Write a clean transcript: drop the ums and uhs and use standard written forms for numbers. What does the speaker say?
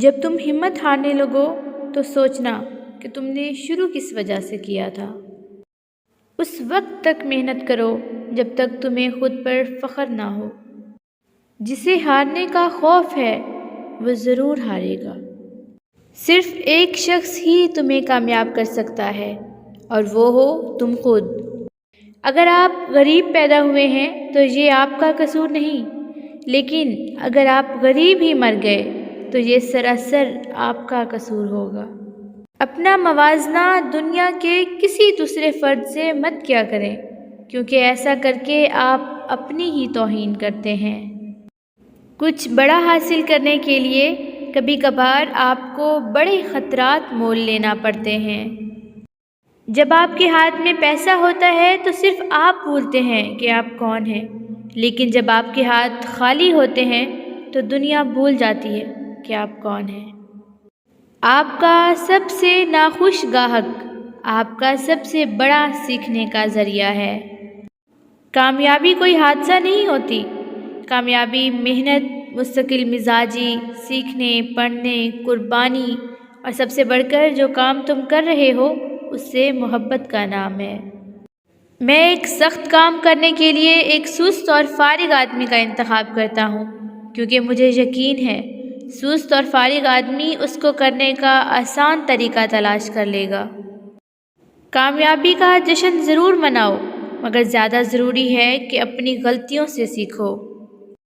جب تم ہمت ہارنے لگو تو سوچنا کہ تم نے شروع کس وجہ سے کیا تھا۔ اس وقت تک محنت کرو جب تک تمہیں خود پر فخر نہ ہو۔ جسے ہارنے کا خوف ہے وہ ضرور ہارے گا۔ صرف ایک شخص ہی تمہیں کامیاب کر سکتا ہے اور وہ ہو تم خود۔ اگر آپ غریب پیدا ہوئے ہیں تو یہ آپ کا قصور نہیں، لیکن اگر آپ غریب ہی مر گئے تو یہ سراسر آپ کا قصور ہوگا۔ اپنا موازنہ دنیا کے کسی دوسرے فرد سے مت کیا کریں، کیونکہ ایسا کر کے آپ اپنی ہی توہین کرتے ہیں۔ کچھ بڑا حاصل کرنے کے لیے کبھی کبھار آپ کو بڑے خطرات مول لینا پڑتے ہیں۔ جب آپ کے ہاتھ میں پیسہ ہوتا ہے تو صرف آپ بھولتے ہیں کہ آپ کون ہیں، لیکن جب آپ کے ہاتھ خالی ہوتے ہیں تو دنیا بھول جاتی ہے کہ آپ کون ہیں۔ آپ کا سب سے ناخوش گاہک آپ کا سب سے بڑا سیکھنے کا ذریعہ ہے۔ کامیابی کوئی حادثہ نہیں ہوتی، کامیابی محنت، مستقل مزاجی، سیکھنے، پڑھنے، قربانی اور سب سے بڑھ کر جو کام تم کر رہے ہو اس سے محبت کا نام ہے۔ میں ایک سخت کام کرنے کے لیے ایک سست اور فارغ آدمی کا انتخاب کرتا ہوں، کیونکہ مجھے یقین ہے سست اور فارغ آدمی اس کو کرنے کا آسان طریقہ تلاش کر لے گا۔ کامیابی کا جشن ضرور مناؤ، مگر زیادہ ضروری ہے کہ اپنی غلطیوں سے سیکھو۔